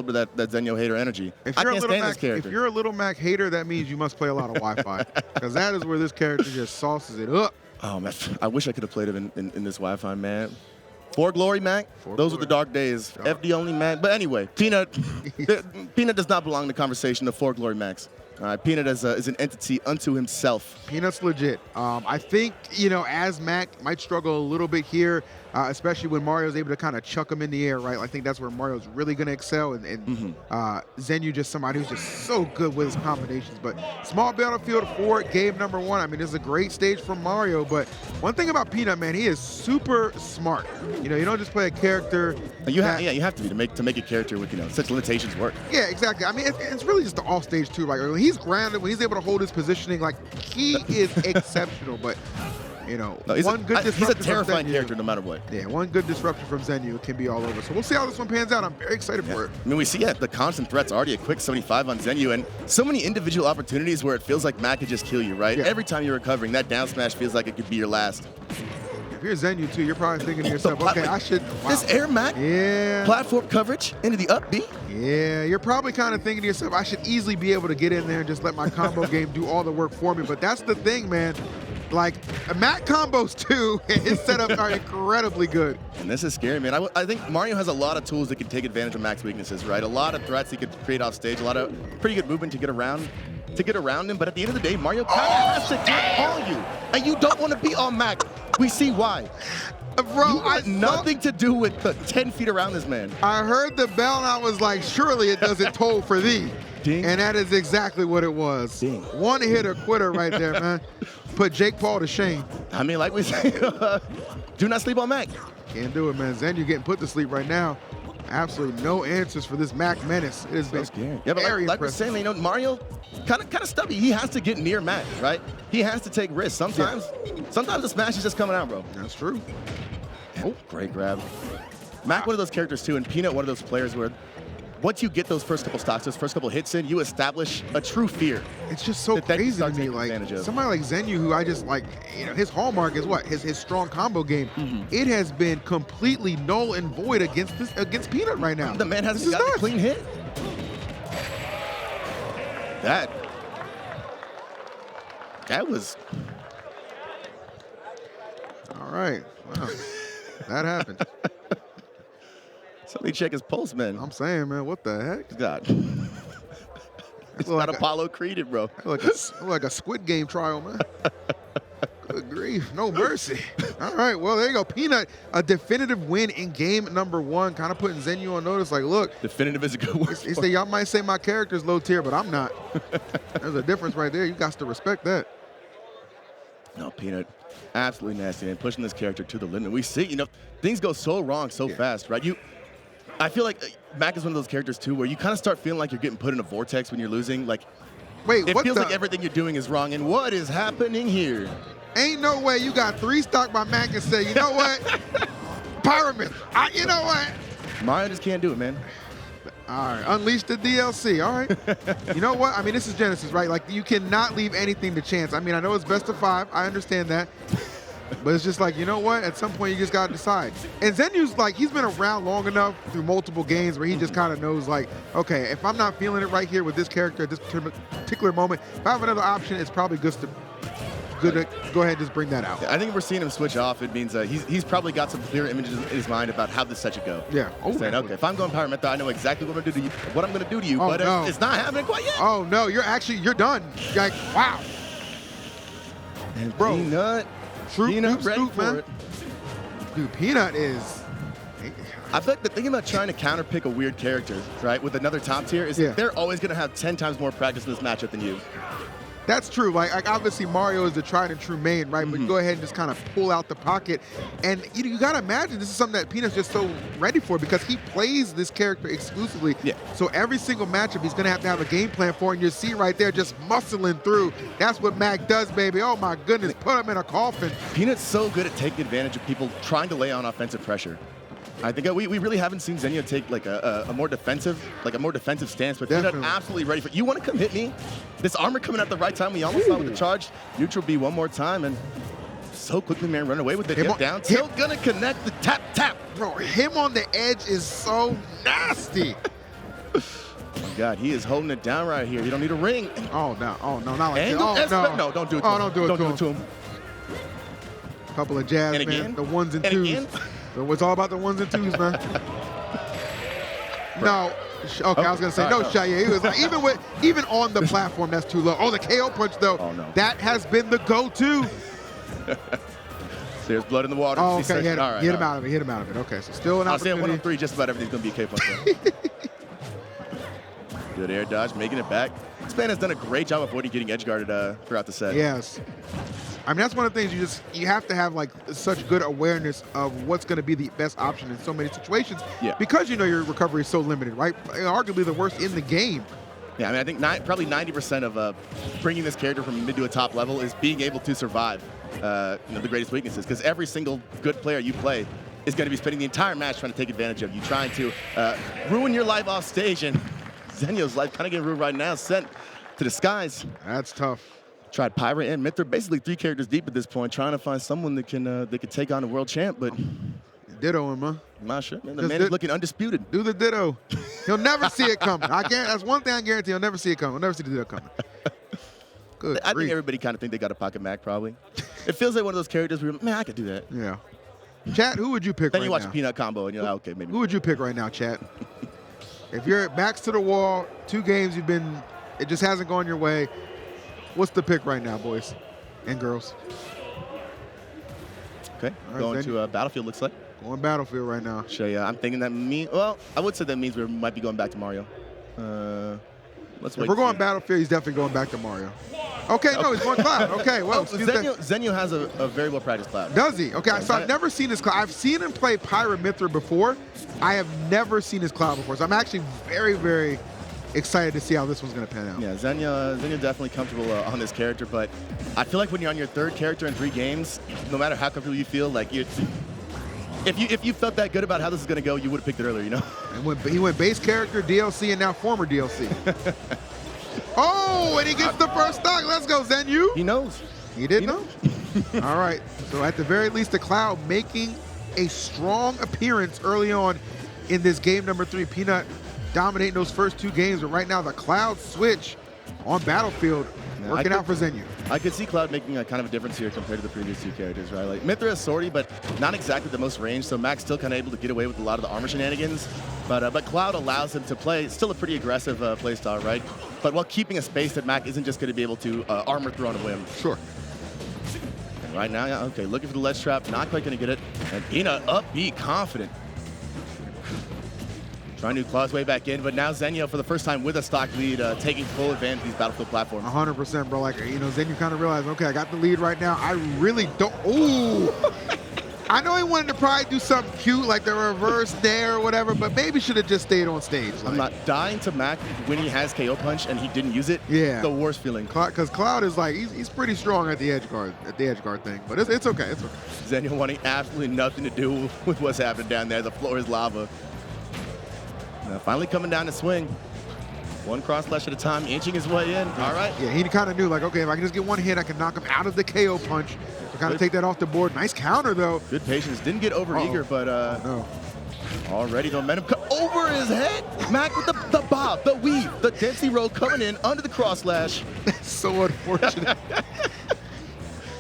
with that Zenyou hater energy. I can't stand this character. If you're a Little Mac hater, that means you must play a lot of Wi-Fi, because that is where this character just sauces it up. Oh, man. I wish I could have played him in this Wi-Fi, man. For Glory, Mac. Those were the dark days. FD only, Mac. But anyway, Peanut does not belong in the conversation of For Glory Max. All right, Peanut is an entity unto himself. Peanut's legit. I think, you know, as Mac might struggle a little bit here, especially when Mario's able to kind of chuck him in the air, right? I think that's where Mario's really going to excel. And Zenyu just somebody who's just so good with his combinations. But small battlefield for game number 1. I mean, this is a great stage for Mario. But one thing about Peanut, man, he is super smart. You know, you don't just play a character. You have to be to make a character with, you know, such limitations work. Yeah, exactly. I mean, it's really just the off stage too. Like when he's grounded, when he's able to hold his positioning, like he is exceptional. But you know, one good disruption. He's a terrifying character no matter what. Yeah, one good disruption from Zenyu can be all over. So we'll see how this one pans out. I'm very excited for it. I mean, we see the constant threats already a quick 75 on Zenyu, and so many individual opportunities where it feels like Mac could just kill you, right? Yeah. Every time you're recovering, that down smash feels like it could be your last. If you're Zenyu too, you're probably thinking to yourself, okay, I should. Wow. This air Mac platform coverage into the up B. Yeah, you're probably kind of thinking to yourself, I should easily be able to get in there and just let my combo game do all the work for me. But that's the thing, man. Like, Mac combos too, his setups are incredibly good. And this is scary, man. I think Mario has a lot of tools that can take advantage of Mac's weaknesses, right? A lot of threats he could create off stage, a lot of pretty good movement to get around him. But at the end of the day, Mario kind of has to get on you. And you don't want to be on Mac. We see why. Bro, I nothing to do with the 10 feet around this man. I heard the bell and I was like, surely it doesn't toll for thee. Ding. And that is exactly what it was. Ding. One hitter quitter right there, man. Put Jake Paul to shame. I mean, like we say, do not sleep on Mac. Can't do it, man. Zenyu getting put to sleep right now. Absolutely no answers for this Mac menace. It has been scary. Yeah, but like we're saying, you know, Mario kind of stubby. He has to get near Mac, right? He has to take risks. Sometimes the smash is just coming out, bro. That's true. Oh, great grab. Mac, one of those characters too, and Peanut, one of those players where once you get those first couple stocks, those first couple hits in, you establish a true fear. It's just so crazy to me. Like somebody like Zenyu, who I just like, you know, his hallmark is what? His strong combo game. It has been completely null and void against Peanut right now. The man hasn't got a clean hit. That was. All right. Wow. That happened. Somebody check his pulse, man. I'm saying, man, what the heck? God. It's not Apollo Creed, bro. Like a Squid Game trial, man. Good grief. No mercy. All right, well, there you go. Peanut, a definitive win in game number 1, kind of putting Zenyu on notice. Like, look. Definitive is a good word. He said, y'all might say my character's low tier, but I'm not. There's a difference right there. You got to respect that. No, Peanut, absolutely nasty, man. Pushing this character to the limit. We see, you know, things go so wrong so fast, right? I feel like Mac is one of those characters, too, where you kind of start feeling like you're getting put in a vortex when you're losing. Like, it feels like everything you're doing is wrong. And what is happening here? Ain't no way you got 3 stock by Mac and say, you know what? Pyramid. You know what? Mario just can't do it, man. All right, unleash the DLC. All right. You know what? I mean, this is Genesis, right? Like, you cannot leave anything to chance. I mean, I know it's best of 5. I understand that. But it's just like, you know what? At some point, you just got to decide. And Zenyu's like, he's been around long enough through multiple games where he just kind of knows, like, okay, if I'm not feeling it right here with this character at this particular moment, if I have another option, it's probably good to go ahead and just bring that out. I think if we're seeing him switch off, it means he's probably got some clear images in his mind about how this set should go. Yeah. Saying, okay, if I'm going Power Method, I know exactly what I'm going to do to you, but it's not happening quite yet. Oh, no, you're done. You're like, wow. And bro, Peanut ready for it. Dude, Peanut is... I feel like the thing about trying to counterpick a weird character, right, with another top tier is that they're always going to have 10 times more practice in this matchup than you. That's true. Like obviously Mario is the tried and true main, right? But go ahead and just kind of pull out the pocket. And you got to imagine this is something that Peanut's just so ready for because he plays this character exclusively. Yeah. So every single matchup he's going to have a game plan for. And you see right there just muscling through. That's what Mac does, baby. Oh, my goodness. Put him in a coffin. Peanut's so good at taking advantage of people trying to lay on offensive pressure. I think we really haven't seen Zenyou take like a more defensive stance, but Peanut absolutely ready for it. You want to come hit me? This armor coming at the right time. We almost saw with the charge. Neutral B one more time, and so quickly, man, run away with it. Get down. Still gonna connect the tap. Bro, him on the edge is so nasty. Oh my God, he is holding it down right here. You don't need a ring. Oh no, not like Angle that. Oh, no. no, don't do it to him. Don't do it to him. him. Couple of jabs, And man. again? The ones and And twos. again? So it's all about the ones and twos, man. No. Okay, I was gonna say no shot. Yeah, he was like, even on the platform, that's too low. Oh, the KO punch though. Oh, no. That has been the go-to. There's blood in the water. Oh, okay, hit him out of it. Okay, so still an I'll say at opportunity. 103, just about everything's gonna be a K punch. Good air dodge, making it back. This man has done a great job avoiding getting edge guarded throughout the set. Yes. I mean, that's one of the things you have to have like such good awareness of what's going to be the best option in so many situations. Yeah. Because you know your recovery is so limited, right? Arguably the worst in the game. Yeah, I mean, I think probably 90% of bringing this character from mid to a top level is being able to survive the greatest weaknesses. Because every single good player you play is going to be spending the entire match trying to take advantage of you, trying to ruin your life off stage. And Zenyou's life kind of getting ruined right now, sent to the skies. That's tough. Tried Pirate and Myth. Basically 3 characters deep at this point, trying to find someone that can take on a world champ, but Ditto him, huh? I'm not sure, man. The man is looking undisputed. Do the ditto. He'll never see it coming. That's one thing I guarantee. He'll never see it coming. He'll never see the ditto coming. Good. I think everybody kind of think they got a pocket Mac, probably. It feels like one of those characters where, man, I could do that. Yeah. Chat, who would you pick Then right you watch now? Peanut Combo and you're like, okay, maybe. Who would you pick right now, chat? If you're backs to the wall, 2 games it just hasn't gone your way. What's the pick right now, boys and girls? Okay, right, going Zenyu. to Battlefield, looks like. Going Battlefield right now. I'm thinking that I would say that means we might be going back to Mario. Let's wait. If we're going Battlefield, he's definitely going back to Mario. Okay, no, he's going Cloud. Okay, well, Zenyu has a very well practiced Cloud. Does he? Okay, so I've never seen his Cloud. I've seen him play Pyra Mithra before. I have never seen his Cloud before, so I'm actually very, very excited to see how this one's going to pan out. Yeah, Zenyu definitely comfortable on this character, but I feel like when you're on your 3rd character in 3 games, no matter how comfortable you feel, like if you felt that good about how this is going to go, you would have picked it earlier, you know? And he went base character, DLC, and now former DLC. Oh, and he gets the first stock. Let's go, Zenyu. He knows. He did know? All right. So at the very least, the Cloud making a strong appearance early on in this game number 3. Peanut dominating those first 2 games, but right now the Cloud switch on Battlefield working out for Zenyu. I could see Cloud making a kind of a difference here compared to the previous 2 characters, right? Like Mithra is sorty, but not exactly the most range, so Mac's still kind of able to get away with a lot of the armor shenanigans. But Cloud allows him to play still a pretty aggressive play style, right? But while keeping a space that Mac isn't just going to be able to armor through on a whim. Sure. And right now, yeah, okay, looking for the ledge trap, not quite going to get it. And Peanut upbeat, confident. Trying to claw his way back in, but now Zenyou for the first time with a stock lead, taking full advantage of these Battlefield platforms. 100%, bro. Like, Zenyu kind of realized, okay, I got the lead right now. I really don't. Ooh. I know he wanted to probably do something cute, like the reverse there or whatever, but maybe should have just stayed on stage. Like, I'm not dying to Mac when he has KO punch and he didn't use it. Yeah. The worst feeling. Because Cloud is like, he's pretty strong at the edge guard thing, but it's okay. It's okay. Zenyou wanting absolutely nothing to do with what's happening down there. The floor is lava. Now finally coming down to swing. 1 cross slash at a time, inching his way in. All right. Yeah, he kind of knew, like, okay, if I can just get 1 hit, I can knock him out of the KO punch. To kind of take that off the board. Nice counter, though. Good patience. Didn't get over eager, but no. Already the momentum over his head. Mac with the bob, the weave, the dancey roll coming in under the cross slash. That's so unfortunate.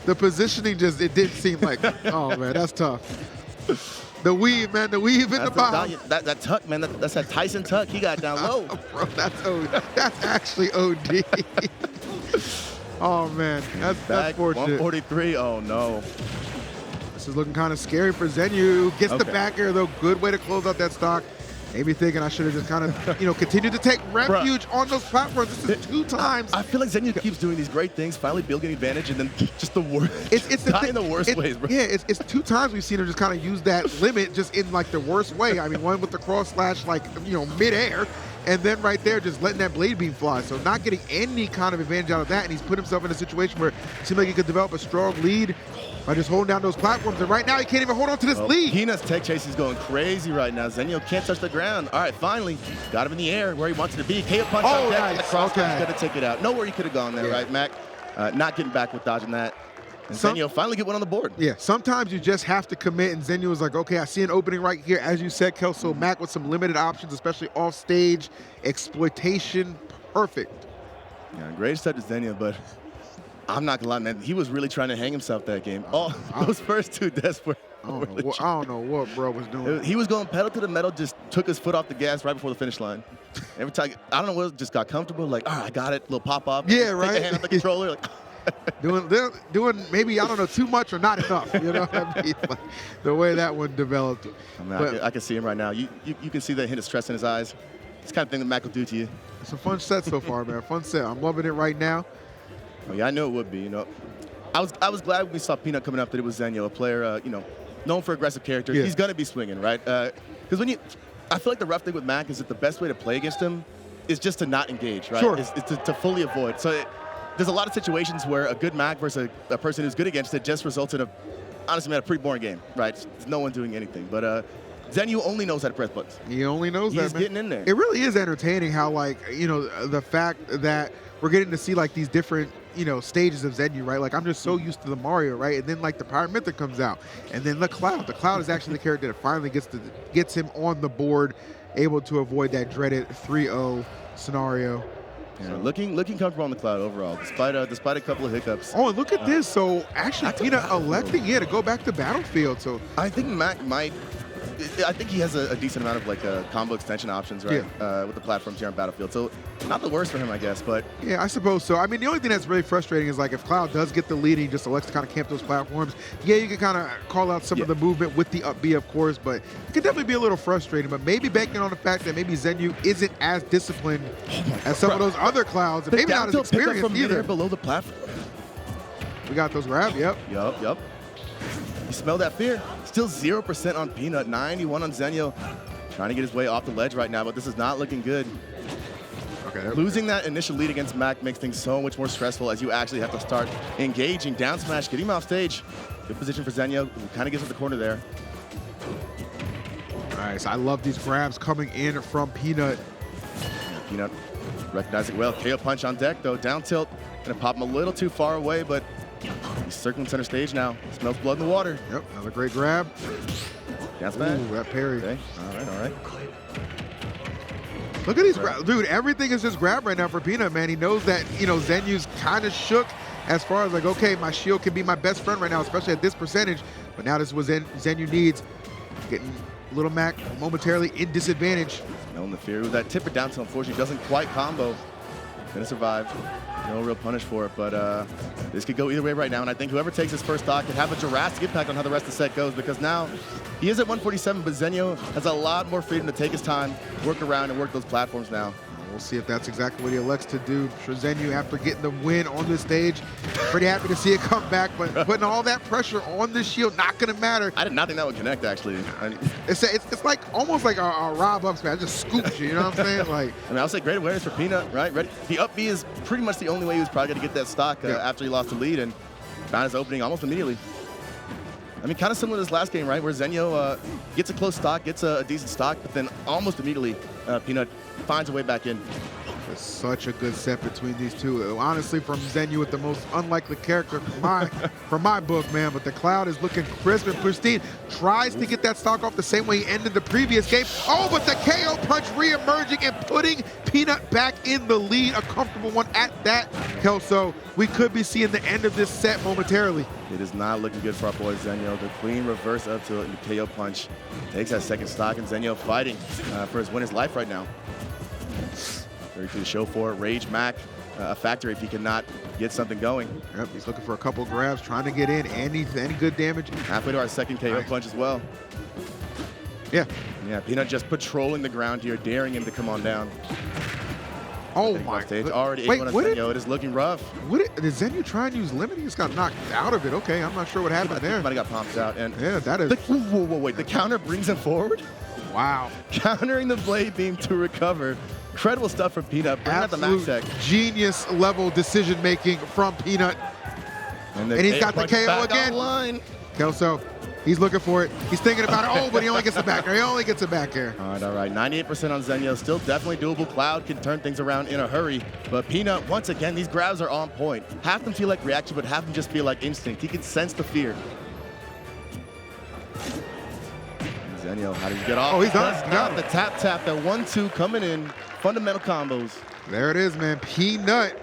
The positioning it didn't seem like, oh man, that's tough. The weave, man, the weave in the bob. That tuck, man, that's that Tyson tuck he got down low. Bro, that's actually OD. Oh man, that's fortunate. 143, oh no. This is looking kind of scary for Zenyu. Gets the back air though, good way to close out that stock. Maybe thinking I should have just kind of, continued to take refuge on those platforms. This is 2 times. I feel like Zenyou keeps doing these great things, finally building advantage, and then just the worst. It's in the worst ways, bro. Yeah, it's 2 times we've seen him just kind of use that limit just in like the worst way. I mean, one with the cross slash like midair, and then right there just letting that blade beam fly. So not getting any kind of advantage out of that, and he's put himself in a situation where it seemed like he could develop a strong lead by just holding down those platforms, and right now he can't even hold on to this lead. Peanut's tech chase is going crazy right now. Zenyou can't touch the ground. All right, finally, got him in the air where he wanted to be. KO punch on deck. Nice. Cross going to take it out. Nowhere he could have gone there, right, Mac? Not getting back with dodging that. And Zenyou finally get one on the board. Yeah, sometimes you just have to commit, and Zenyou was like, okay, I see an opening right here. As you said, Kelso, Mac with some limited options, especially off stage, exploitation, perfect. Yeah, great step to Zenyou, but I'm not gonna lie, man. He was really trying to hang himself that game. Those first two deaths were I don't know what bro was doing. He was going pedal to the metal, just took his foot off the gas right before the finish line. Every time, I don't know what, just got comfortable, like, all right, I got it, little pop up. Yeah, right. Take a hand off the controller, like. doing maybe, I don't know, too much or not enough. You know what I mean? Like, the way that one developed. I mean, I can see him right now. You can see the hint of stress in his eyes. It's the kind of thing that Mac will do to you. It's a fun set so far, man. Fun set. I'm loving it right now. Oh yeah, I knew it would be. You know, I was glad when we saw Peanut coming up that it was Zenyou, a player, you know, known for aggressive character. Yeah. He's gonna be swinging, right? Because I feel like the rough thing with Mac is that the best way to play against him is just to not engage, right? Sure. Is to fully avoid. So there's a lot of situations where a good Mac versus a person who's good against it just results in honestly, man, a pretty boring game, right? There's no one doing anything. But Zenyou only knows how to press buttons. He only knows that, man. He's getting in there. It really is entertaining how, like, you know, the fact that we're getting to see, like, these different, you know, stages of Zenyou, right? Like, I'm just so used to the Mario, right? And then, like, the Pyramithra comes out. And then the Cloud. The Cloud is actually the character that finally gets him on the board, able to avoid that dreaded 3-0 scenario. Yeah, looking comfortable on the Cloud overall, despite a couple of hiccups. Oh, and look at this. So, actually, Peanut electing, to go back to Battlefield. So I think Mac might. I think he has a decent amount of, like, combo extension options, right? Yeah. With the platforms here on Battlefield. So not the worst for him, I guess, but. Yeah, I suppose so. I mean, the only thing that's really frustrating is, like, if Cloud does get the lead and he just elects to kind of camp those platforms, yeah, you can kind of call out some of the movement with the up B, of course, but it can definitely be a little frustrating. But maybe banking on the fact that maybe Zenyou isn't as disciplined as some of those other Clouds, and maybe not as experienced from either. Below the platform. We got those grabs, yep. Yup. You smell that fear? Still 0% on Peanut, 91 on Zenyou. Trying to get his way off the ledge right now, but this is not looking good. Okay. Losing that initial lead against Mac makes things so much more stressful as you actually have to start engaging. Down smash, getting him off stage. Good position for Zenyou. Kind of gives up the corner there. Nice. I love these grabs coming in from Peanut. Yeah, Peanut recognizing well. KO punch on deck, though. Down tilt. Gonna pop him a little too far away, but he's circling center stage now. Smells blood in the water. Yep, another great grab. Down smash. Ooh, that parry. Okay. All right. Look at these grabs. Dude, everything is just grab right now for Peanut, man. He knows that, you know, Zenyou's kind of shook as far as, like, okay, my shield can be my best friend right now, especially at this percentage. But now this is what Zenyou needs. Getting Little Mac momentarily in disadvantage. Smelling the fear. That tipper down tilt, unfortunately, doesn't quite combo. Gonna survive. No real punish for it, but this could go either way right now, and I think whoever takes his first stock could have a drastic impact on how the rest of the set goes, because now he is at 147, but Zenyou has a lot more freedom to take his time, work around, and work those platforms now. We'll see if that's exactly what he elects to do. I'm sure Zenyou, after getting the win on this stage, pretty happy to see it come back, but putting all that pressure on the shield, not going to matter. I did not think that would connect, actually. It's like almost like a Rob up smash. I just scooped you know what I'm saying? Like, I mean, I'll say great awareness for Peanut, right? The up B is pretty much the only way he was probably going to get that stock after he lost the lead, and found his opening almost immediately. I mean, kind of similar to this last game, right? Where Zenyou gets a close stock, gets a decent stock, but then almost immediately Peanut finds a way back in. It's such a good set between these two. Honestly, from Zenyou with the most unlikely character from my book, man. But the Cloud is looking crisp and pristine. Tries to get that stock off the same way he ended the previous game. Oh, but the KO punch re-emerging and putting Peanut back in the lead. A comfortable one at that, Kelso. We could be seeing the end of this set momentarily. It is not looking good for our boy Zenyou. The clean reverse up to the KO punch. Takes that second stock, and Zenyou fighting for his winner's life right now. Very free to show for it. Rage Mac, a factor if he cannot get something going. Yep, he's looking for a couple grabs, trying to get in, any good damage. Halfway to our second KO punch as well. Yeah, Peanut just patrolling the ground here, daring him to come on down. Oh my! Stage. Already Wait, on Zenyou. It is looking rough. Did Zenyou try and use limit? He just got knocked out of it. Okay, I'm not sure what happened there. He might have got pumped out. And yeah, that is. Wait, the counter brings him forward? Wow. Countering the blade beam to recover. Incredible stuff from Peanut. Bring out the max tech. Genius level decision making from Peanut. And he's got the KO again. Kelso, He's looking for it. He's thinking about it. Oh, but he only gets it back air. He only gets it back air. All right. 98% on Zenyou. Still definitely doable. Cloud can turn things around in a hurry. But Peanut, once again, these grabs are on point. Half them feel like reaction, but half them just feel like instinct. He can sense the fear. Zenyou, how does he get off? Oh, he's done. Got the tap, the 1-2 coming in. Fundamental combos. There it is, man. Peanut.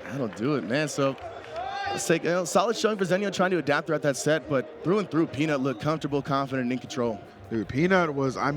That'll do it, man. So let's take solid showing for Zenyou trying to adapt throughout that set, but through and through, Peanut looked comfortable, confident, and in control. Dude, Peanut was, I mean,